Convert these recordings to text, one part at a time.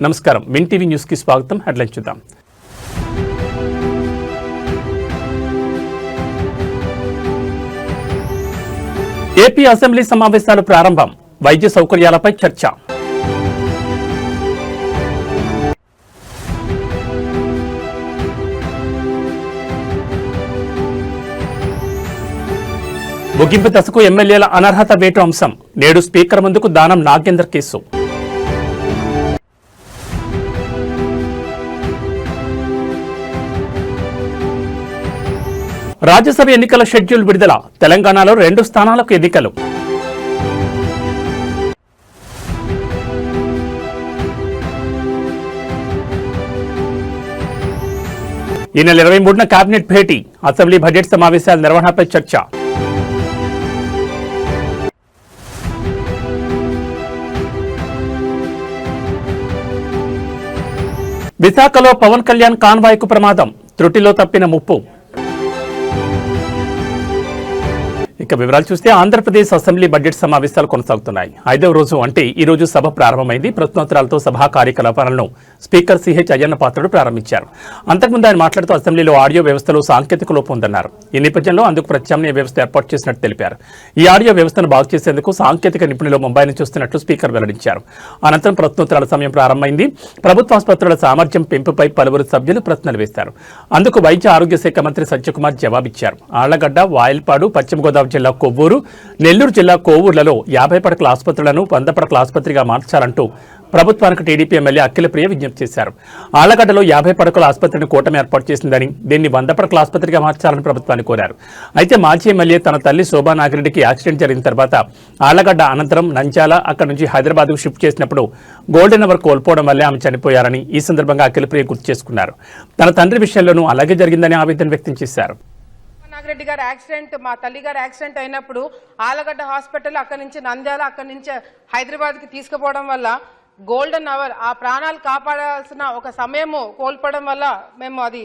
నమస్కారం, win TV news కి స్వాగతం. హెడ్లైన్ చూద్దాం. ఏపీ అసెంబ్లీ సమావేశాలు ప్రారంభం. వైద్య సౌకర్యాలపై చర్చ. ముగింపు దశకు ఎమ్మెల్యేల అనర్హత వేటు అంశం. నేడు స్పీకర్ ముందుకు దానం నాగేందర్ కేసు. రాజ్యసభ ఎన్నికల షెడ్యూల్ విడుదల. తెలంగాణలో 2 స్థానాలకు ఎన్నికలు. ఈ నెల 23న కేబినెట్ భేటీ. అసెంబ్లీ బడ్జెట్ సమావేశాల నిర్వహణపై చర్చ. విశాఖలో పవన్ కళ్యాణ్ కాన్వాయ్కు ప్రమాదం. త్రుటిలో తప్పిన ముప్పు. ఇక వివరాలు చూస్తే ఆంధ్రప్రదేశ్ అసెంబ్లీ బడ్జెట్ సమావేశాలు కొనసాగుతున్నాయి. 5వ రోజు అంటే ఈ రోజు సభ ప్రారంభమైంది. ప్రశ్నోత్తరాలతో సభా కార్యకలాపాలను స్పీకర్ సిహెచ్ అయ్యన్న పాత్రుడు ప్రారంభించారు. అంతకుముందు ఆయన మాట్లాడుతూ అసెంబ్లీలో ఆడియో వ్యవస్థలో సాంకేతిక లోపం ఉందన్నారు. ఈ నేపథ్యంలో అందుకు ప్రత్యామ్నాయ వ్యవస్థ ఏర్పాటు చేసినట్టు తెలిపారు. ఈ ఆడియో వ్యవస్థను బాగు చేసేందుకు సాంకేతిక నిపుణులు ముంబై నుంచి వస్తున్నట్లు స్పీకర్ వెల్లడించారు. అనంతరం ప్రశ్నోత్తరాల సమయం ప్రారంభమైంది. ప్రభుత్వ ఆసుపత్రుల సామర్థ్యం పెంపుపై పలువురు సభ్యులు ప్రశ్నలు వేశారు. అందుకు వైద్య ఆరోగ్య శాఖ మంత్రి సత్యకుమార్ జవాబిచ్చారు. ఆళ్లగడ్డ, వాయల్పాడు, పశ్చిమ గోదావరి జిల్లా కొవ్వూరు, నెల్లూరు జిల్లా కోవూరులలో 50 పడకల ఆసుపత్రులను 100 పడకల ఆసుపత్రిగా మార్చాలంటూ ప్రభుత్వానికి టీడీపీ ఎమ్మెల్యే అఖిలప్రియ విజ్ఞప్తి చేశారు. ఆళ్లగడ్డలో 50 పడకల ఆసుపత్రిని కూటమి ఏర్పాటు చేసిందని, దీన్ని 100 పడకల ఆసుపత్రిగా మార్చాలని ప్రభుత్వాన్ని కోరారు. అయితే మాజీ ఎమ్మెల్యే తన తల్లి శోభా నాగిరెడ్డికి యాక్సిడెంట్ జరిగిన తర్వాత ఆళ్లగడ్డ అనంతరం నంద్యాల, అక్కడి నుంచి హైదరాబాద్కు షిఫ్ట్ చేసినప్పుడు గోల్డెన్ అవర్ కోల్పోవడం వల్లే ఆమె చనిపోయారని ఈ సందర్భంగా అఖిలప్రియ గుర్తు చేసుకున్నారు. తన తండ్రి విషయంలోనూ అలాగే జరిగిందని ఆవేదన వ్యక్తం చేశారు. నాగిరెడ్డి గారు యాక్సిడెంట్, మా తల్లి గారు యాక్సిడెంట్ అయినప్పుడు ఆలగడ్డ హాస్పిటల్, అక్కడి నుంచి నంద్యాల, అక్కడి నుంచి హైదరాబాద్కి తీసుకుపోవడం వల్ల గోల్డెన్ అవర్, ఆ ప్రాణాలు కాపాడాల్సిన ఒక సమయము కోల్పోవడం వల్ల మేము అది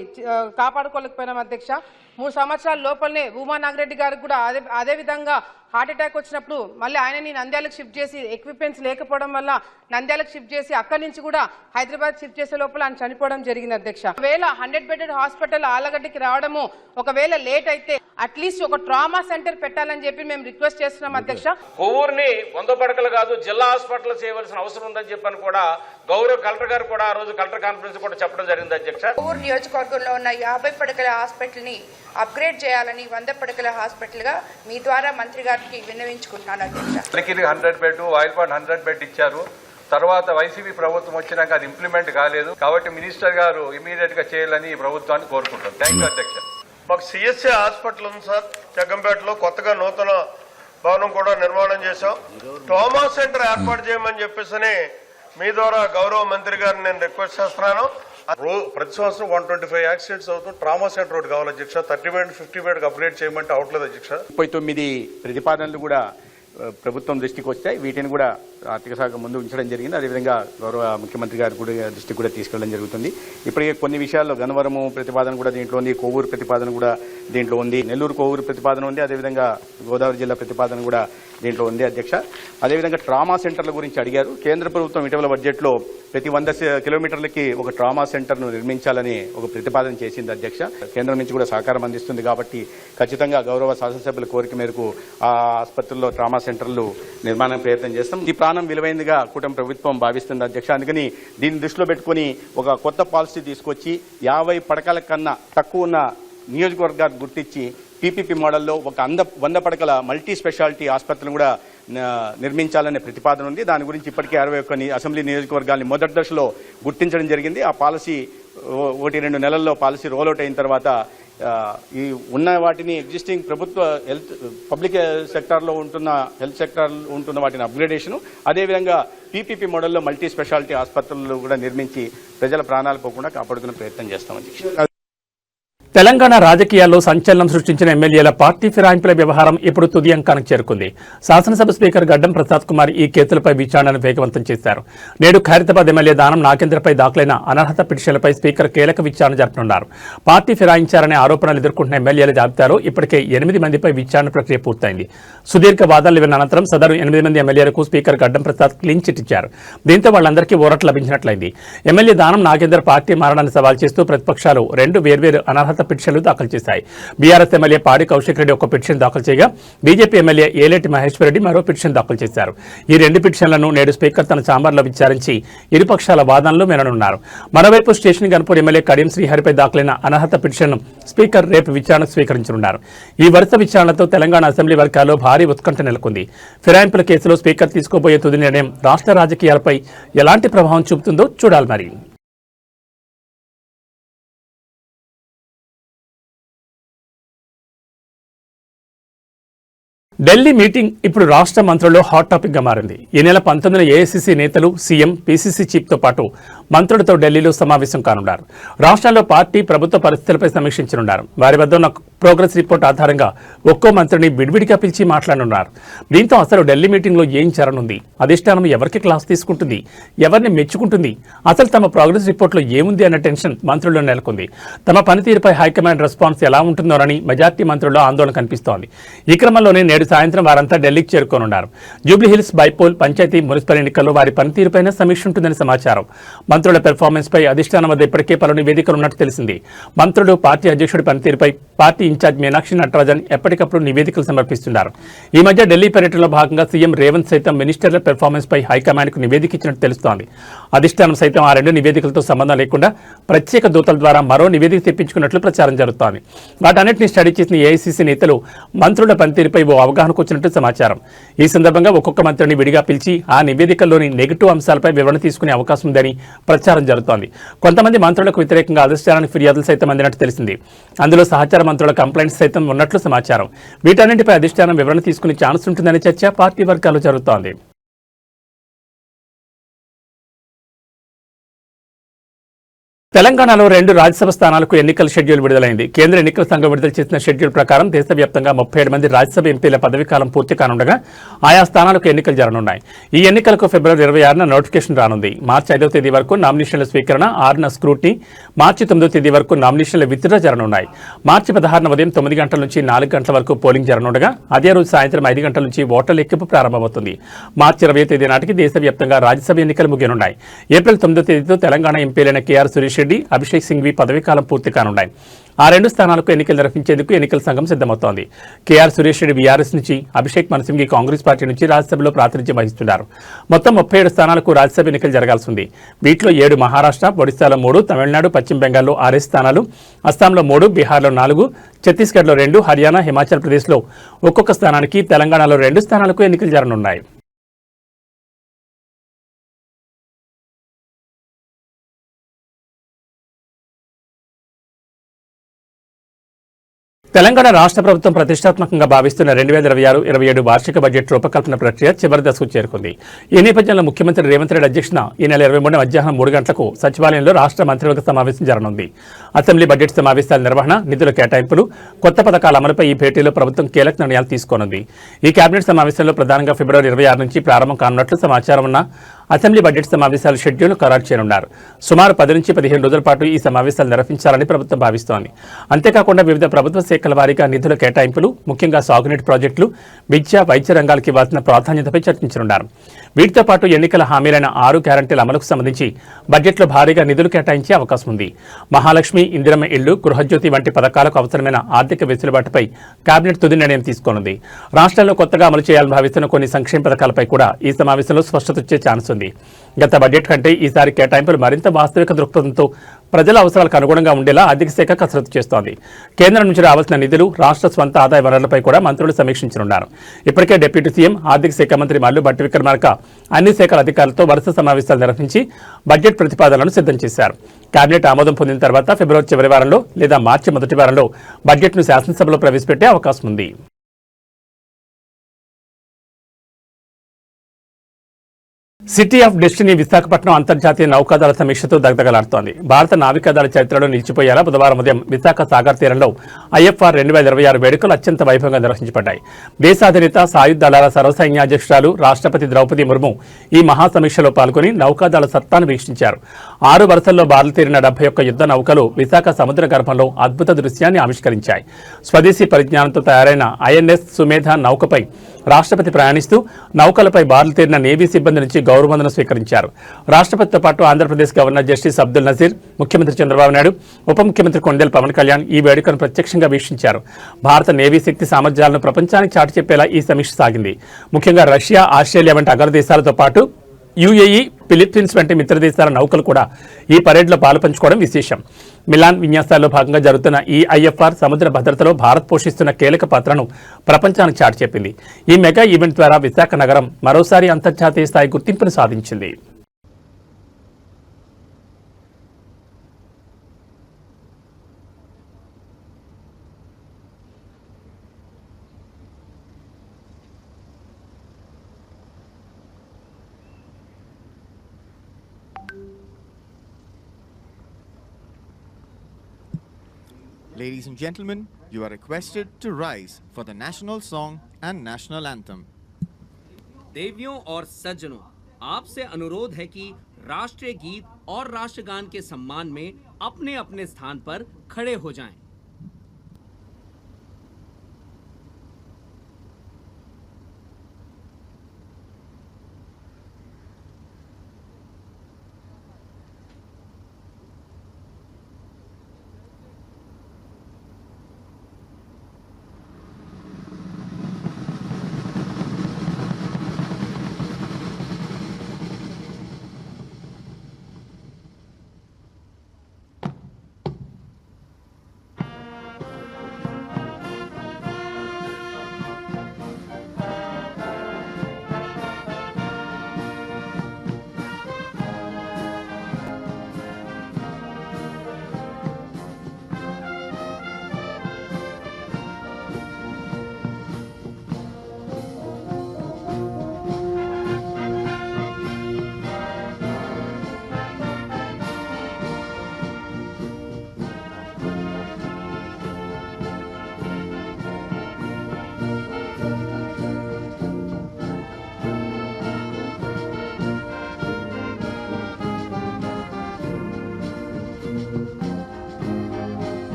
కాపాడుకోలేకపోయినాం అధ్యక్ష. 3 సంవత్సరాల లోపలనే ఉమా నాగిరెడ్డి గారికి కూడా అదే విధంగా హార్ట్ అటాక్ వచ్చినప్పుడు మళ్ళీ ఆయనని నంద్యాలకు షిఫ్ట్ చేసి ఎక్విప్మెంట్స్ లేకపోవడం వల్ల నంద్యాలకు షిఫ్ట్ చేసి అక్కడి నుంచి కూడా హైదరాబాద్ షిఫ్ట్ చేసే లోపల ఆయన చనిపోవడం జరిగింది అధ్యక్ష. ఒకవేళ 100 బెడెడ్ హాస్పిటల్ ఆలగడ్డకి రావడము ఒకవేళ లేట్ అయితే అట్లీస్ట్ ఒక ట్రామా సెంటర్ పెట్టాలని చెప్పి మేము రిక్వెస్ట్ చేస్తున్నాం అధ్యక్ష. కొవ్వూరుని 100 పడకలు కాదు, జిల్లా హాస్పిటల్ చేయవలసిన అవసరం ఉందని చెప్పని కూడా గౌరవ కలెక్టర్ గారు కూడా ఆ రోజు కలెక్టర్ కాన్ఫరెన్స్ కూడా చెప్పడం జరిగింది అధ్యక్ష. కొవ్వూరు నియోజకవర్గంలో ఉన్న 50 పడకల హాస్పిటల్ ని అప్గ్రేడ్ చేయాలని 100 పడకల హాస్పిటల్ గా మీ ద్వారా మంత్రి గారికి విన్నవించుకుంటున్నాను అధ్యక్ష. 100 బెడ్, వాయిల్పాడ్ 100 బెడ్ ఇచ్చారు. తర్వాత వైసీపీ ప్రభుత్వం వచ్చినాక అది ఇంప్లిమెంట్ కాలేదు. కాబట్టి మినిస్టర్ గారు ఇమీడియట్ గా చేయాలని ఈ ప్రభుత్వాన్ని కోరుకుంటాం. థ్యాంక్ యూ అధ్యక్ష. మాకు సిఎస్ఏ హాస్పిటల్ ఉంది సార్, జగ్గంపేటలో కొత్తగా నూతన భవనం కూడా నిర్మాణం చేశాం. ట్రామా సెంటర్ ఏర్పాటు చేయమని చెప్పేసి మీ ద్వారా గౌరవ మంత్రి గారిని నేను రిక్వెస్ట్ చేస్తున్నాను. ప్రతి సంవత్సరం 125 యాక్సిడెంట్స్ అవుతుంది. ట్రామా సెంటర్ ఒకటి కావాలి అధ్యక్ష. 30 బెడ్ 50 బెడ్ అప్గ్రేడ్ చేయమంటే అవట్లేదు అధ్యక్ష. 39 ప్రతిపాదనలు కూడా ప్రభుత్వం దృష్టికి వచ్చాయి. వీటిని కూడా ఆర్థిక శాఖ ముందు ఉంచడం జరిగింది. అదేవిధంగా గౌరవ ముఖ్యమంత్రి గారి కూడా దృష్టికి కూడా తీసుకెళ్లడం జరుగుతుంది. ఇప్పటికే కొన్ని విషయాల్లో గన్నవరము ప్రతిపాదన కూడా దీంట్లో ఉంది, కొవ్వూరు ప్రతిపాదన కూడా దీంట్లో ఉంది, నెల్లూరు కోవూరు ప్రతిపాదన ఉంది, అదేవిధంగా గోదావరి జిల్లా ప్రతిపాదన కూడా దీంట్లో ఉంది అధ్యక్ష. అదేవిధంగా ట్రామా సెంటర్ల గురించి అడిగారు. కేంద్ర ప్రభుత్వం ఇటీవల బడ్జెట్లో ప్రతి 100 కిలోమీటర్లకి ఒక ట్రామా సెంటర్ను నిర్మించాలని ఒక ప్రతిపాదన చేసింది అధ్యక్ష. కేంద్రం నుంచి కూడా సహకారం అందిస్తుంది కాబట్టి ఖచ్చితంగా గౌరవ శాసనసభ్యుల కోరిక మేరకు ఆ ఆసుపత్రుల్లో ట్రామా సెంటర్లు నిర్మాణం ప్రయత్నం చేస్తాం. ఈ ప్రాణం విలువైందిగా కూటమి ప్రభుత్వం భావిస్తుంది అధ్యక్ష. అందుకని దీన్ని దృష్టిలో పెట్టుకుని ఒక కొత్త పాలసీ తీసుకొచ్చి 50 పడకల కన్నా తక్కువ ఉన్న నియోజకవర్గాన్ని గుర్తించి పీపీపీ మోడల్లో ఒక 100 పడకల మల్టీ స్పెషాలిటీ ఆసుపత్రులను కూడా నిర్మించాలనే ప్రతిపాదన ఉంది. దాని గురించి ఇప్పటికే 61 అసెంబ్లీ నియోజకవర్గాల్ని మొదటి దశలో గుర్తించడం జరిగింది. ఆ పాలసీ 1-2 నెలల్లో పాలసీ రోల్అవుట్ అయిన తర్వాత ఈ ఉన్న వాటిని ఎగ్జిస్టింగ్ ప్రభుత్వ హెల్త్ పబ్లిక్ సెక్టార్లో ఉంటున్న హెల్త్ సెక్టార్ ఉంటున్న వాటిని అప్గ్రేడేషను, అదేవిధంగా పీపీపీ మోడల్లో మల్టీ స్పెషాలిటీ ఆసుపత్రులు కూడా నిర్మించి ప్రజల ప్రాణాలు పోకుండా కాపాడుకునే ప్రయత్నం చేస్తామని. తెలంగాణ రాజకీయాల్లో సంచలనం సృష్టించిన ఎమ్మెల్యేల పార్టీ ఫిరాయింపుల వ్యవహారం ఇప్పుడు తుది అంకానికి చేరుకుంది. శాసనసభ స్పీకర్ గడ్డం ప్రసాద్ కుమార్ ఈ కేసులపై విచారణను వేగవంతం చేశారు. నేడు ఖైరతాబాద్ ఎమ్మెల్యే దానం నాగేంద్రపై దాఖలైన అనర్హత పిటిషన్లపై స్పీకర్ కీలక విచారణ జరపనున్నారు. పార్టీ ఫిరాయించారనే ఆరోపణలు ఎదుర్కొంటున్న ఎమ్మెల్యేల జాబితాలో ఇప్పటికే 8 మందిపై విచారణ ప్రక్రియ పూర్తయింది. సుదీర్ఘ వాదనలు విన్న అనంతరం సదరు 8 మంది ఎమ్మెల్యేలకు స్పీకర్ గడ్డం ప్రసాద్ క్లీన్ చిట్ ఇచ్చారు. దీంతో వాళ్ళందరికీ ఊరట లభించినట్లయింది. ఎమ్మెల్యే దానం నాగేందర్ పార్టీ మారడాన్ని సవాల్ చేస్తూ ప్రతిపక్షాలు 2 వేర్వేరు అనర్హత పిటిషన్లు దాఖలు చేశాయి. బీఆర్ఎస్ ఎమ్మెల్యే పాడి కౌశిక్ రెడ్డి ఒక పిటిషన్ దాఖలు చేయగా బీజేపీ ఎమ్మెల్యే ఏలేటి మహేశ్వర్ రెడ్డి మరో పిటిషన్ దాఖలు చేశారు. ఈ 2 పిటిషన్లను నేడు స్పీకర్ తన ఛాంబర్లో విచారించి ఇరుపక్షాల వాదనలు విననున్నారు. మరోవైపు స్టేషన్ గన్పూర్ ఎమ్మెల్యే కడియం శ్రీహరిపై దాఖలైన అనర్హత పిటిషన్ను స్పీకర్ రేపు విచారణకు స్వీకరించనున్నారు. ఈ వరుస విచారణతో తెలంగాణ అసెంబ్లీ వర్గాల్లో భారీ ఉత్కంఠ నెలకొంది. ఫిరాయింపుల కేసులో స్పీకర్ తీసుకోబోయే తుది నిర్ణయం రాష్ట్ర రాజకీయాలపై ఎలాంటి ప్రభావం చూపుతుందో చూడాలి. మరి ఢిల్లీ మీటింగ్ ఇప్పుడు రాష్ట్ర మంత్రుల్లో హాట్ టాపిక్ గా మారింది. ఈ నెల 19న ఏఐసీసీ నేతలు, సీఎం, పీసీసీ చీఫ్తో పాటు మంత్రులతో ఢిల్లీలో సమావేశం కానున్నారు. రాష్ట్రాల్లో పార్టీ, ప్రభుత్వ పరిస్థితులపై సమీక్షించనున్నారు. వారి వద్ద ఉన్న ప్రోగ్రెస్ రిపోర్ట్ ఆధారంగా ఒక్కో మంత్రిని విడివిడిగా పిలిచి మాట్లాడనున్నారు. దీంతో అసలు ఢిల్లీ మీటింగ్లో ఏం జరగనుంది, అధిష్టానం ఎవరికి క్లాస్ తీసుకుంటుంది, ఎవరిని మెచ్చుకుంటుంది, అసలు తమ ప్రోగ్రెస్ రిపోర్ట్లో ఏముంది అన్న టెన్షన్ మంత్రుల్లో నెలకొంది. తమ పనితీరుపై హైకమాండ్ రెస్పాన్స్ ఎలా ఉంటుందోనని మెజార్టీ మంత్రుల్లో ఆందోళన కనిపిస్తోంది. ఈ క్రమంలోనే నేడు సాయంత్రం వారంతా ఢిల్లీకి చేరుకోనున్నారు. జూబ్లీహిల్స్, బైపోల్, పంచాయతీ, మున్సిపల్ ఎన్నికల్లో వారి పనితీరుపైన సమీక్ష ఉంటుందని సమాచారం. మంత్రుల పెర్ఫార్మెన్స్ పై అధిష్టానం వద్ద ఇప్పటికే పలు నివేదికలు ఉన్నట్టు తెలిసింది. మంత్రులు, పార్టీ అధ్యక్షుడి పనితీరుపై పార్టీ ఇన్ఛార్జ్ మీనాక్షి నటరాజన్ ఎప్పటికప్పుడు నివేదికలు సమర్పిస్తున్నారు. ఈ మధ్య ఢిల్లీ పర్యటనలో భాగంగా సీఎం రేవంత్ సైతం మినిస్టర్ల పెర్ఫార్మెన్స్ పై హైకమాండ్కు నివేదిక ఇచ్చినట్టు తెలుస్తోంది. అధిష్టానం సైతం ఆ 2 నివేదికలతో సంబంధం లేకుండా ప్రత్యేక దూతల ద్వారా మరో నివేదిక తెప్పించుకున్నట్లు ప్రచారం జరుగుతోంది. వాటన్నిటిని స్టడీ చేసిన ఏఐసీసీ నేతలు మంత్రుల పనితీరుపై ఓ అవగాహనకు వచ్చినట్టు సమాచారం. ఈ సందర్భంగా ఒక్కొక్క మంత్రిని విడిగా పిలిచి ఆ నివేదికల్లోని నెగిటివ్ అంశాలపై వివరణ తీసుకునే అవకాశం ఉందని ప్రచారం జరుగుతోంది. కొంతమంది మంత్రులకు వ్యతిరేకంగా అధిష్టానానికి ఫిర్యాదులు సైతం అందినట్టు తెలిసింది. అందులో సహచార మంత్రుల కంప్లైంట్స్ సైతం ఉన్నట్లు సమాచారం. వీటన్నింటిపై అధిష్టానం వివరణ తీసుకునే ఛాన్స్ ఉంటుందనే చర్చ పార్టీ వర్గాల్లో జరుగుతోంది. తెలంగాణలో 2 రాజ్యసభ స్థానాలకు ఎన్నికల షెడ్యూల్ విడుదలైంది. కేంద్ర ఎన్నికల సంఘం విడుదల చేసిన షెడ్యూల్ ప్రకారం దేశవ్యాప్తంగా 37 మంది రాజ్యసభ ఎంపీల పదవీకాలం పూర్తి కానుండగా ఆయా స్థానాలకు ఎన్నికలు జరగనున్నాయి. ఈ ఎన్నికలకు ఫిబ్రవరి 26న నోటిఫికేషన్ రానుంది. మార్చి 5వ తేదీ వరకు నామినేషన్ల స్వీకరణ, 6న స్క్రూటినీ, మార్చి 9వ తేదీ వరకు నామినేషన్ల విత్డ్రా జరగనున్నాయి. మార్చి 16న ఉదయం 9 గంటల నుంచి 4 గంటల వరకు పోలింగ్ జరగనుండగా అదే రోజు సాయంత్రం 5 గంటల నుంచి ఓట్ల లెక్కింపు ప్రారంభమవుతుంది. మార్చి 20వ తేదీ నాటికి దేశవ్యాప్తంగా రాజ్యసభ ఎన్నికలు ముగియనున్నాయి. ఏప్రిల్ 9వ తేదీతో తెలంగాణ ఎంపీలైన కేఆర్ సురేష్ రెడ్డి, అభిషేక్ సింఘ్వి పదవీకాలం పూర్తి కానున్నాయి. ఆ 2 స్థానాలకు ఎన్నికలు నిర్వహించేందుకు ఎన్నికల సంఘం సిద్ధమవుతోంది. కేఆర్ సురేష్ రెడ్డి బీఆర్ఎస్ నుంచి, అభిషేక్ మను సింఘ్వి కాంగ్రెస్ పార్టీ నుంచి రాజ్యసభలో ప్రాతినిధ్యం వహిస్తున్నారు. మొత్తం 37 స్థానాలకు రాజ్యసభ ఎన్నికలు జరగాల్సి ఉంది. వీటిలో 7 మహారాష్ట్ర, ఒడిశాలో 3, తమిళనాడు, పశ్చిమ బెంగాల్లో 6 స్థానాలు, అస్సాంలో 3, బీహార్లో 4, ఛత్తీస్గఢ్లో 2, హర్యానా, హిమాచల్ ప్రదేశ్లో ఒక్కొక్క స్థానానికి, తెలంగాణలో 2 స్థానాలకు ఎన్నికలు జరగనున్నాయి. తెలంగాణ రాష్ట్ర ప్రభుత్వం ప్రతిష్టాత్మకంగా భావిస్తున్న 2026-27 వార్షిక బడ్జెట్ రూపకల్పన ప్రక్రియ చివరి దశకు చేరుకుంది. ఈ నేపథ్యంలో ముఖ్యమంత్రి రేవంత్ రెడ్డి అధ్యక్షతన ఈ నెల 23న మధ్యాహ్నం 3 గంటలకు సచివాలయంలో రాష్ట్ర మంత్రివర్గ సమావేశం జరగనుంది. అసెంబ్లీ బడ్జెట్ సమావేశాల నిర్వహణ, నిధుల కేటాయింపులు, కొత్త పథకాల అమలుపై ఈ భేటీలో ప్రభుత్వం కీలక నిర్ణయాలు తీసుకోనుంది. ఈ కేబినెట్ సమావేశంలో ప్రధానంగా ఫిబ్రవరి 26 నుంచి ప్రారంభం కానున్నట్లు సమాచారం ఉన్న అసెంబ్లీ బడ్జెట్ సమావేశాల షెడ్యూల్ ఖరారు చేయనున్నారు. సుమారు 10 నుంచి 15 రోజుల పాటు ఈ సమావేశాలు నిర్వహించాలని ప్రభుత్వం భావిస్తోంది. అంతేకాకుండా వివిధ ప్రభుత్వ శాఖల వారీగా నిధుల కేటాయింపులు, ముఖ్యంగా సాగునీటి ప్రాజెక్టులు, విద్య, వైద్య రంగాలకు ఇవ్వాల్సిన ప్రాధాన్యతపై చర్చించనున్నారు. వీటితో పాటు ఎన్నికల హామీలైన 6 గ్యారంటీల అమలుకు సంబంధించి బడ్జెట్లో భారీగా నిధులు కేటాయించే అవకాశం ఉంది. మహాలక్ష్మి, ఇందిరమ్మ ఇళ్లు, గృహజ్యోతి వంటి పథకాలకు అవసరమైన ఆర్థిక వెసులుబాటుపై కేబినెట్ తుది నిర్ణయం తీసుకోనుంది. రాష్ట్రంలో కొత్తగా అమలు చేయాలని భావిస్తున్న కొన్ని సంక్షేమ పథకాలపై కూడా ఈ సమావేశంలో స్పష్టత వచ్చే ఛాన్స్ ఉంది. గత బడ్జెట్ కంటే ఈసారి కేటాయింపులు మరింత వాస్తవిక దృక్పథంతో ప్రజల అవసరాలకు అనుగుణంగా ఉండేలా ఆర్థిక శాఖ కసరత్తు చేస్తోంది. కేంద్రం నుంచి రావాల్సిన నిధులు, రాష్ట్ర స్వంత ఆదాయ వనరులపై కూడా మంత్రులు సమీక్షించనున్నారు. ఇప్పటికే డిప్యూటీ సీఎం, ఆర్థిక శాఖ మంత్రి మల్లు భట్టి విక్రమార్క అన్ని శాఖల అధికారులతో వరుస సమావేశాలు నిర్వహించి బడ్జెట్ ప్రతిపాదనలను సిద్ధం చేశారు. కేబినెట్ ఆమోదం పొందిన తర్వాత ఫిబ్రవరి చివరి వారంలో లేదా మార్చి మొదటి వారంలో బడ్జెట్ను శాసనసభలో ప్రవేశపెట్టే అవకాశం ఉంది. సిటీ ఆఫ్ డెస్టినీ విశాఖపట్నం అంతర్జాతీయ నౌకాదళ సమీక్షతో దగదగలాడుతోంది. భారత నావికాదళ చరిత్రలో నిలిచిపోయేలా బుధవారం ఉదయం విశాఖ సాగర్ తీరంలో ఐఎఫ్ఆర్ 2026 వేడుకలు అత్యంత వైభవంగా నిర్వహించబడ్డాయి. దేశాధినేత సాయుధ దళాల సర్వసైన్యాధ్యక్షురాలు రాష్ట్రపతి ద్రౌపది ముర్ము ఈ మహాసమీక్షలో పాల్గొని నౌకాదళ సత్తాను వీక్షించారు. 6 వరుసల్లో బారులుతీరిన 71 యుద్ధ నౌకలు విశాఖ సముద్ర గర్భంలో అద్భుత దృశ్యాన్ని ఆవిష్కరించాయి. స్వదేశీ పరిజ్ఞానంతో తయారైన ఐఎన్ఎస్ సుమేధ నౌకపై రాష్ట్రపతి ప్రయాణిస్తూ నౌకలపై బారులుతీరిన నేవీ సిబ్బంది నుంచి గౌరవవందనం స్వీకరించారు. రాష్ట్రపతితో పాటు ఆంధ్రప్రదేశ్ గవర్నర్ జస్టిస్ అబ్దుల్ నజీర్, ముఖ్యమంత్రి చంద్రబాబు నాయుడు, ఉప ముఖ్యమంత్రి కొండెల పవన్ కళ్యాణ్ ఈ వేడుకను ప్రత్యక్షంగా వీక్షించారు. భారత నేవీ శక్తి సామర్థ్యాలను ప్రపంచానికి చాటి చెప్పేలా ఈ సమీక్ష సాగింది. ముఖ్యంగా రష్యా, ఆస్ట్రేలియా వంటి అగ్ర దేశాలతో పాటు యుఏఈ, ఫిలిప్పీన్స్ వంటి మిత్ర దేశాల నౌకలు కూడా ఈ పరేడ్లో పాలుపంచుకోవడం విశేషం. మిలాన్ విన్యాసాల్లో భాగంగా జరుగుతున్న ఈ ఐఎఫ్ఆర్ సముద్ర భద్రతలో భారత్ పోషిస్తున్న కీలక పాత్రను ప్రపంచానికి చాటి చెప్పింది. ఈ మెగా ఈవెంట్ ద్వారా విశాఖ నగరం మరోసారి అంతర్జాతీయ స్థాయి గుర్తింపును సాధించింది. Ladies and gentlemen, you are requested to rise for the national song and national anthem. देवियों और सज्जनों, आपसे अनुरोध है कि राष्ट्रीय गीत और राष्ट्रगान के सम्मान में अपने अपने स्थान पर खड़े हो जाएं।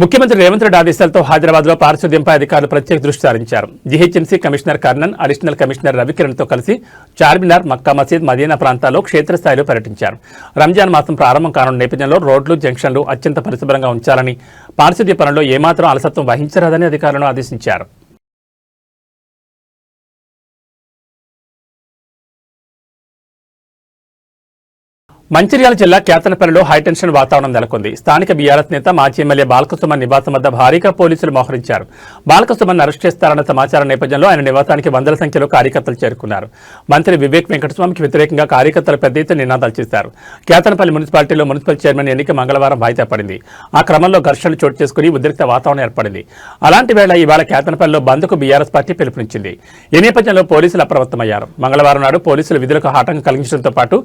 ముఖ్యమంత్రి రేవంత్ రెడ్డి ఆదేశాలతో హైదరాబాద్ లో పారిశుద్ధ్యంపై అధికారులు ప్రత్యేక దృష్టి సారించారు. GHMC commissioner Karnan, additional commissioner Ravikiran తో కలిసి చార్మినార్, మక్కా మసీద్, మదీనా ప్రాంతాల్లో క్షేత్రస్థాయిలో పర్యటించారు. రంజాన్ మాసం ప్రారంభం కానున్న నేపథ్యంలో రోడ్లు, జంక్షన్లు అత్యంత పరిశుభ్రంగా ఉంచాలని, పారిశుద్ధ్య పనుల్లో ఏమాత్రం అలసత్వం వహించరాదని అధికారులను ఆదేశించారు. మంచిర్యాల జిల్లా కేతనపల్లిలో హైటెన్షన్ వాతావరణం నెలకొంది. స్థానిక బీఆర్ఎస్ నేత మాజీ ఎమ్మెల్యే బాలకసుమన్ నివాసం వద్ద భారీగా పోలీసులు మోహరించారు. బాలకసుమన్ అరెస్ట్ చేస్తారన్న సమాచారం నేపథ్యంలో ఆయన నివాసానికి వందల సంఖ్యలో కార్యకర్తలు చేరుకున్నారు. మంత్రి వివేక్ వెంకటస్వామికి వ్యతిరేకంగా కార్యకర్తలు పెద్ద ఎత్తున నినాదాలు చేశారు. కేతనపల్లి మున్సిపాలిటీలో మున్సిపల్ చైర్మన్ ఎన్నిక మంగళవారం వాయిదా పడింది. ఆ క్రమంలో ఘర్షణలు చోటు చేసుకుని ఉద్రిక్త వాతావరణం ఏర్పడింది. అలాంటి వేళ ఇవాళ కేతనపల్లిలో బంద్కు బీఆర్ఎస్ పార్టీ పిలుపునిచ్చింది. ఈ నేపథ్యంలో పోలీసులు అప్రమత్తమయ్యారు. మంగళవారం నాడు పోలీసులు విధులకు ఆటంకం కలిగించడంతో పాటు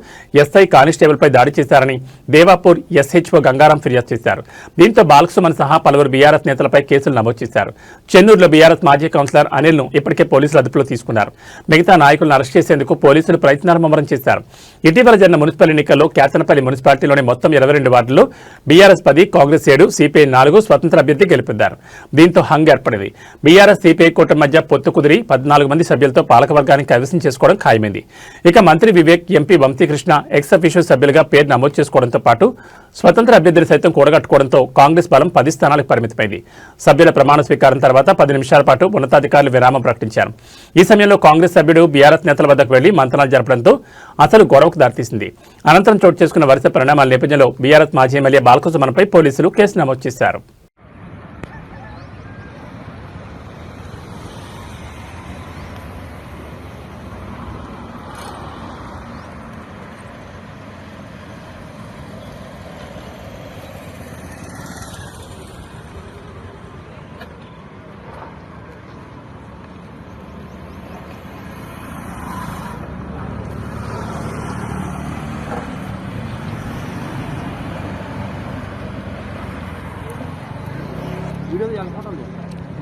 ఎస్ఐ కానిస్టేబుల్ పై దాడి చేశారని దేవాపూర్ ఎస్హెచ్ఓ గంగారాం ఫిర్యాదు చేశారు. దీంతో బాలకసుమన్ సహా పలువురు బీఆర్ఎస్ నేతలపై కేసులు నమోదు చేశారు. చెన్నూరులో బీఆర్ఎస్ మాజీ కౌన్సిలర్ అనిల్ ను ఇప్పటికే పోలీసులు అదుపులో తీసుకున్నారు. మిగతా నాయకులను అరెస్ట్ చేసేందుకు పోలీసులు ప్రయత్నాలు ముమ్మరం చేశారు. ఇటీవల జరిగిన మున్సిపల్ ఎన్నికల్లో కేతనపల్లి మున్సిపాలిటీలోని మొత్తం 22 వార్డుల్లో బీఆర్ఎస్ 10, కాంగ్రెస్ 7, సిపిఐ 4 స్వతంత్ర అభ్యర్థి గెలుపొందారు. దీంతో హంగ్ ఏర్పడింది. బీఆర్ఎస్, సిపిఐ కూటమి మధ్య పొత్తు కుదిరి 14 మంది సభ్యులతో పాలకవర్గానికి కైవసం చేసుకోవడం ఖాయమైంది. ఇక మంత్రి Vivek, MP Vamsikrishna ex official సభ్యులుగా పేరు నమోదు చేసుకోవడంతో పాటు స్వతంత్ర అభ్యర్థులు సైతం కూడగట్టుకోవడంతో కాంగ్రెస్ బలం 10 స్థానాలకు పరిమితమైంది. సభ్యుల ప్రమాణ స్వీకారం తర్వాత 10 నిమిషాల పాటు ఉన్నతాధికారులు విరామం ప్రకటించారు. ఈ సమయంలో కాంగ్రెస్ సభ్యుడు బీఆర్ఎస్ నేతల వద్దకు వెళ్లి మంతనాలు జరపడంతో అసలు గొడవకు దారితీసింది. అనంతరం చోటు చేసుకున్న వరుస పరిణామాల నేపథ్యంలో బీఆర్ఎస్ మాజీ ఎమ్మెల్యే బాలకసుమన్పై పోలీసులు కేసు నమోదు చేశారు.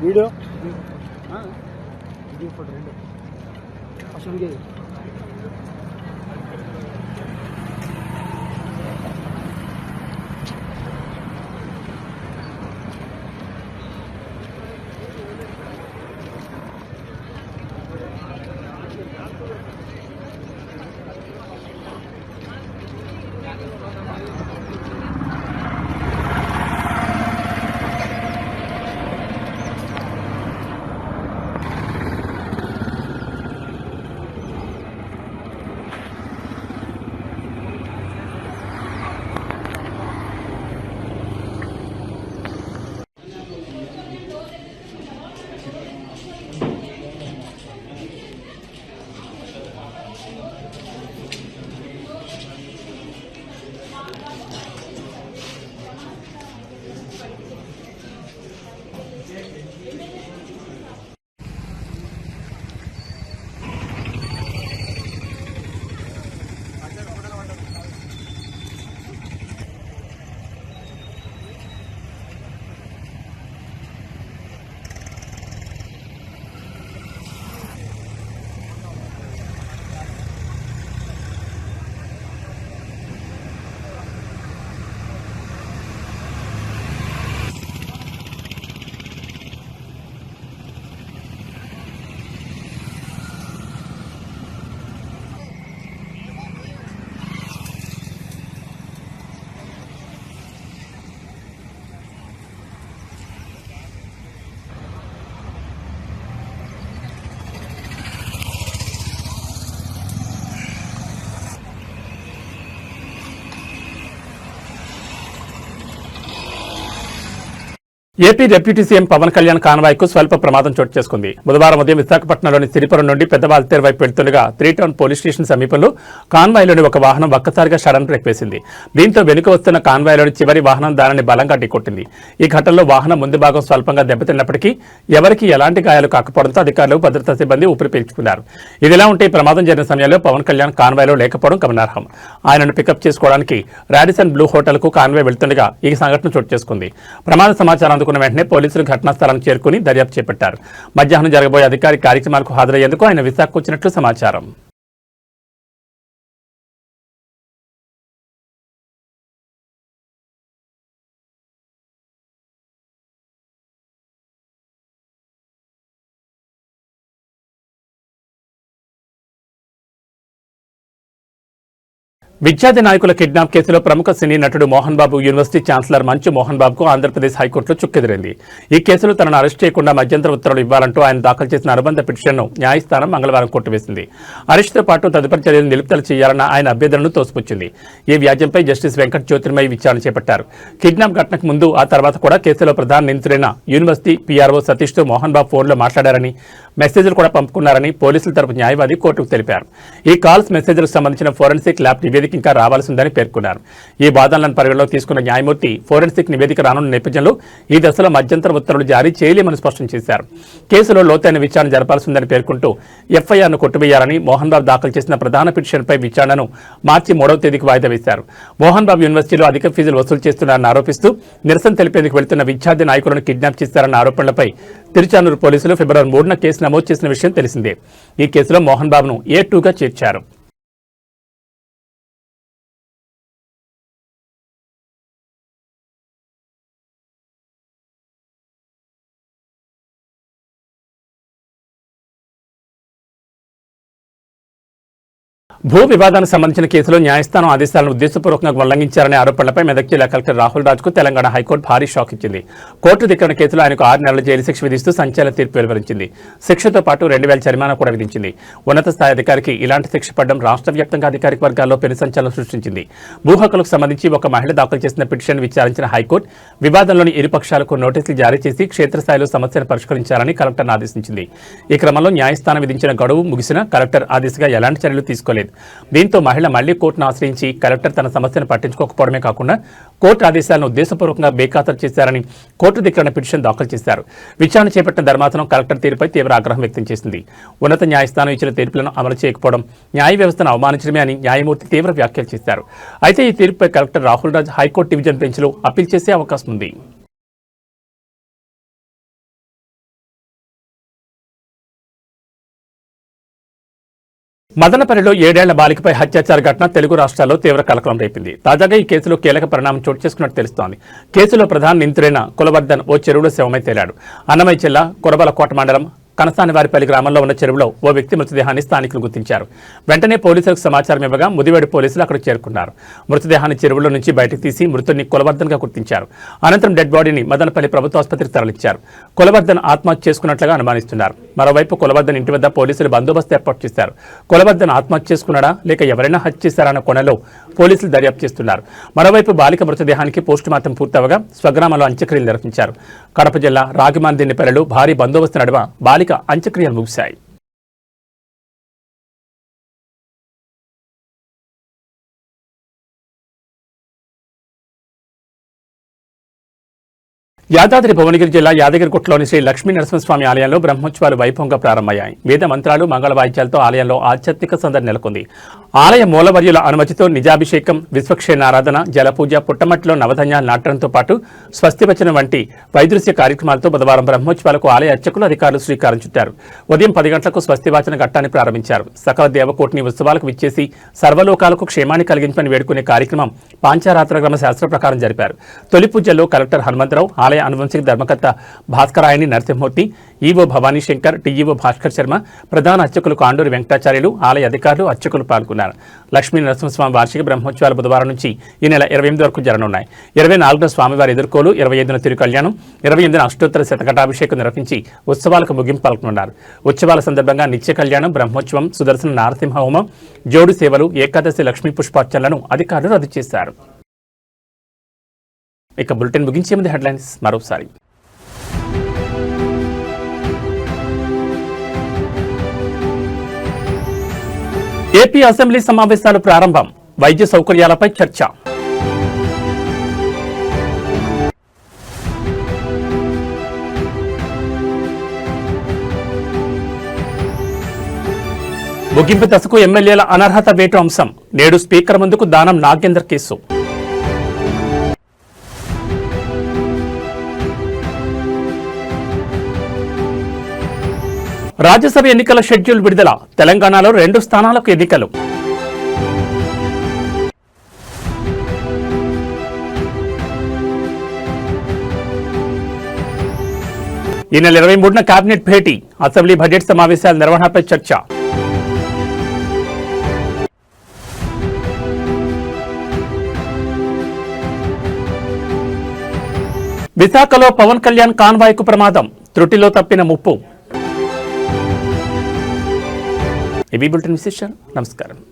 వీడియో ఫోటో రెండు అసలు AP deputy CM Pawan Kalyan కాన్వాయ్కు స్వల్ప ప్రమాదం చోటు చేసుకుంది. బుధవారం ఉదయం విశాఖపట్నంలోని సిరిపురం నుండి పెద్దవాల్తేరు వైపు వెళ్తుండగా 3 టౌన్ పోలీస్ స్టేషన్ సమీపంలో కాన్వాయ్లోని ఒక వాహనం ఒక్కసారిగా సడన్ బ్రేక్ వేసింది. దీంతో వెనుక వస్తున్న కాన్వాయ్లోని చివరి వాహనం దానిని బలంగా ఢీకొట్టింది. ఈ ఘటనలో వాహనం ముందు భాగం స్వల్పంగా దెబ్బతిన్నప్పటికీ ఎవరికీ ఎలాంటి గాయాలు కాకపోవడంతో అధికారులు, భద్రతా సిబ్బంది ఊపిరి పీల్చుకున్నారు. ఇదిలా ఉంటే ప్రమాదం జరిగిన సమయంలో పవన్ కళ్యాణ్ కాన్వాయ్లో లేకపోవడం గమనార్హం. ఆయనను పికప్ చేసుకోవడానికి రాడిసన్ బ్లూ హోటల్కు కాన్వాయ్ వెళ్తుండగా ఈ సంఘటన చోటు చేసుకుంది. ప్రమాద సమాచారం అందుకున్న వెంటనే పోలీసులు ఘటనా స్థలానికి చేరుకుని దర్యాప్తు చేపట్టారు. మధ్యాహ్నం జరగబోయే అధికారిక కార్యక్రమాలకు హాజరయ్యేందుకు ఆయన విశాఖకు వచ్చినట్లు సమాచారం. విద్యార్థి నాయకుల కిడ్నాప్ కేసులో ప్రముఖ సినీ నటుడు మోహన్ బాబు యూనివర్సిటీ ఛాన్సలర్ మంచు మోహన్ బాబుకు ఆంధ్రప్రదేశ్ హైకోర్టులో చుక్కెదిరింది. ఈ కేసులో తనను అరెస్ట్ చేయకుండా మధ్యంతర ఉత్తర్వులు ఇవ్వాలంటూ ఆయన దాఖలు చేసిన అనుబంధ పిటిషన్ను న్యాయస్థానం మంగళవారం కొట్టివేసింది. అరెస్టుతో పాటు తదుపరి చర్యలు నిలుపుదల చేయాలన్న ఆయన అభ్యర్థనను తోసిపుచ్చింది. ఈ వ్యాజ్యంపై జస్టిస్ వెంకట్ జ్యోతిర్మయి విచారణ చేపట్టారు. కిడ్నాప్ ఘటనకు ముందు ఆ తర్వాత కూడా కేసులో ప్రధాన నిందితుడైన యూనివర్సిటీ పీఆర్ఓ సతీష్తో మోహన్ బాబు ఫోన్లో మాట్లాడారని, మెసేజ్లు కూడా పంపుకున్నారని పోలీసుల తరపు న్యాయవాది కోర్టుకు తెలిపారు. ఈ కాల్స్ మెసేజ్లకు సంబంధించిన ఫోరెన్సిక్ ల్యాబ్ నివేదిక ఇంకా రావాల్సి ఉందని పేర్కొన్నారు. ఈ వాదనలను పరిగణలోకి తీసుకున్న న్యాయమూర్తి ఫోరెన్సిక్ నివేదిక రానున్న నేపథ్యంలో ఈ దశలో మధ్యంతర ఉత్తర్వులు జారీ చేయలేమని స్పష్టం చేశారు. కేసులో లోతైన విచారణ జరపాల్సి ఉందని పేర్కొంటూ ఎఫ్ఐఆర్ను కొట్టివేయాలని మోహన్ బాబు దాఖలు చేసిన ప్రధాన పిటిషన్పై విచారణను మార్చి 3వ తేదీకి వాయిదా వేశారు. మోహన్ బాబు యూనివర్సిటీలో అధిక ఫీజులు వసూలు చేస్తున్నారని ఆరోపిస్తూ నిరసన తెలిపేందుకు వెళ్తున్న విద్యార్థి నాయకులను కిడ్నాప్ చేశారన్న ఆరోపణలపై తిరుచానూరు పోలీసులు ఫిబ్రవరి 3న కేసు నమోదు చేసిన విషయం తెలిసిందే. ఈ కేసులో మోహన్ బాబును A2గా చేర్చారు. భూ వివాదానికి సంబంధించిన కేసులో న్యాయస్థానం ఆదేశాలను ఉద్దేశపూర్వకంగా ఉల్లంఘించారనే ఆరోపణలపై మెదక్ జిల్లా కలెక్టర్ రాహుల్ రాజ్కు తెలంగాణ హైకోర్టు భారీ షాక్ ఇచ్చింది. కోర్టు ధిక్కరణ కేసులో ఆయనకు 6 నెలల జైలు శిక్ష విధిస్తూ సంచలన తీర్పు వెలువరించింది. శిక్షతో పాటు 2,000 జరిమానా కూడా విధించింది. ఉన్నత స్థాయి అధికారికి ఇలాంటి శిక్ష పడడం రాష్ట్ర వ్యాప్తంగా అధికారిక వర్గాల్లో పెను సంచలనం సృష్టించింది. భూ హక్కులకు సంబంధించి ఒక మహిళ దాఖలు చేసిన పిటిషన్ విచారించిన హైకోర్టు వివాదంలోని ఇరు పక్షాలకు నోటీసులు జారీ చేసి క్షేత్రస్థాయిలో సమస్యను పరిష్కరించాలని కలెక్టర్ను ఆదేశించింది. ఈ క్రమంలో న్యాయస్థానం విధించిన గడువు ముగిసిన కలెక్టర్ ఆ దిశగా ఎలాంటి చర్యలు తీసుకోలేదు. దీంతో మహిళ మళ్లీ కోర్టును ఆశ్రయించి కలెక్టర్ తన సమస్యను పట్టించుకోకపోవడమే కాకుండా కోర్టు ఆదేశాలను ఉద్దేశపూర్వకంగా బేఖాతరు చేశారని కోర్టు ధిక్కరణ పిటిషన్ దాఖలు చేశారు. విచారణ చేపట్టిన ధర్మాసనం కలెక్టర్ తీరుపై తీవ్ర ఆగ్రహం వ్యక్తం చేసింది. ఉన్నత న్యాయస్థానం ఇచ్చిన తీర్పులను అమలు చేయకపోవడం న్యాయ వ్యవస్థను అవమానించడమే అని న్యాయమూర్తి తీవ్ర వ్యాఖ్యలు చేశారు. అయితే ఈ తీర్పుపై collector Rahul Raj high court division బెంచ్లో అప్పీల్ చేసే అవకాశం ఉంది. మదనపల్లిలో 7 ఏళ్ల బాలికపై అత్యాచార ఘటన తెలుగు రాష్ట్రాల్లో తీవ్ర కలకలం రేపింది. తాజాగా ఈ కేసులో కీలక పరిణామం చోటు చేసుకున్నట్టు తెలుస్తోంది. కేసులో ప్రధాన నిందితుడైన కులవర్ధన్ ఓ చెరువులో శవమై తేలాడు. అన్నమయ్య జిల్లా కురబలకోట మండలం కనసానివారిపల్లి గ్రామంలో ఉన్న చెరువులో ఓ వ్యక్తి మృతదేహాన్ని స్థానికులు గుర్తించారు. వెంటనే పోలీసులకు సమాచారం ఇవ్వగా ముదివేడు పోలీసులు అక్కడికి చేరుకున్నారు. మృతదేహాన్ని చెరువులో నుంచి బయటకు తీసి మృతుడిని కులవర్ధన్గా గుర్తించారు. అనంతరం డెడ్ బాడీని మదనపల్లి ప్రభుత్వ ఆసుపత్రికి తరలించారు. కులవర్ధన్ ఆత్మహత్య చేసుకున్నట్లుగా అనుమానిస్తున్నారు. మరోవైపు కులవర్ధన్ ఇంటి వద్ద పోలీసులు బందోబస్తు ఏర్పాటు చేశారు. కులవర్ధన్ ఆత్మహత్య చేసుకున్నాడా లేక ఎవరైనా హత్య చేశారన్న కోణంలో పోలీసులు దర్యాప్తు చేస్తున్నారు. మరోవైపు బాలిక మృతదేహానికి పోస్టుమార్టం పూర్తవగా స్వగ్రామంలో అంత్యక్రియలు నిర్వహించారు. కడప జిల్లా రాగిమాందిన్నపల్లిలో భారీ బందోబస్తు నడుమ బాలిక అంత్యక్రియలు ముగిశాయి. యాదాద్రి భువనగిరి జిల్లా యాదగిరిగుట్టలోని శ్రీ లక్ష్మీ నరసింహస్వామి ఆలయంలో బ్రహ్మోత్సవాలు వైభవంగా ప్రారంభమయ్యాయి. వేద మంత్రాలు మంగళ వాయిద్యాలతో ఆలయంలో ఆధ్యాత్మిక సందడి నెలకొంది. ఆలయ మూలవర్యుల అనుమతితో నిజాభిషేకం, విశ్వక్షేణారాధన, జలపూజ, పుట్టమట్టిలో నవధాన్యాలు నాటడంతో పాటు స్వస్తివచనం వంటి వైదృశ్య కార్యక్రమాలతో బుధవారం బ్రహ్మోత్సవాలకు ఆలయ అర్చకులు అధికారులు శ్రీకారం చుట్టారు. ఉదయం 10 గంటలకు స్వస్తివాచన ఘట్టాన్ని ప్రారంభించారు. సకల దేవకోటిని ఉత్సవాలకు విచ్చేసి సర్వలోకాలకు క్షేమాన్ని కలిగించమని వేడుకునే కార్యక్రమం పాంచారాత్రగ్రమ శాస్త్ర ప్రకారం జరిపారు. తొలి పూజల్లో కలెక్టర్ హనుమంతరావు, ఆలయ అనువంశిక ధర్మకర్త భాస్కరాయని నరసింహమూర్తి, ఈవో భవానీ శంకర్, టీఈఓ భాస్కర్ శర్మ, ప్రధాన అర్చకులు కాండూరి వెంకటాచార్యులు, ఆలయ అధికారులు, అర్చకులు పాల్గొన్నారు. లక్ష్మీ నరసింహస్వామి వార్షిక బ్రహ్మోత్సవాలు బుధవారం నుంచి ఈ నెల 28 వరకు జరగనున్నాయి. 24న స్వామివారి ఎదుర్కోలు, 25న తిరుకళ్యాణం, 28న అష్టోత్తర శతఘటాభిషేకం నిర్వహించి ఉత్సవాలకు ముగింపు పలుకనున్నారు. ఉత్సవాల సందర్భంగా నిత్య కళ్యాణం, బ్రహ్మోత్సవం, సుదర్శన నారసింహ హోమం, జోడు సేవలు, ఏకాదశి లక్ష్మీ పుష్పార్చనలను అధికారులు రద్దు చేశారు. ఇక బులెటిన్ ముగించే ముందు హెడ్లైన్స్ మరోసారి. ఏపీ అసెంబ్లీ సమావేశాలు ప్రారంభం, వైద్య సౌకర్యాలపై చర్చ. ముగింపు దశకు ఎమ్మెల్యేల అనర్హత వేటు అంశం, నేడు స్పీకర్ ముందుకు దానం నాగేందర్ కేసు. రాజ్యసభ ఎన్నికల షెడ్యూల్ విడుదల, తెలంగాణలో 2 స్థానాలకు ఎన్నికలు. ఈ నెల 23న కేబినెట్ భేటీ, అసెంబ్లీ బడ్జెట్ సమావేశాల నిర్వహణపై చర్చ. విశాఖలో పవన్ కళ్యాణ్ కాన్వాయ్కు ప్రమాదం, త్రుటిలో తప్పిన ముప్పు. ఇవి బులెటిన్ విశేషాలు. నమస్కారం.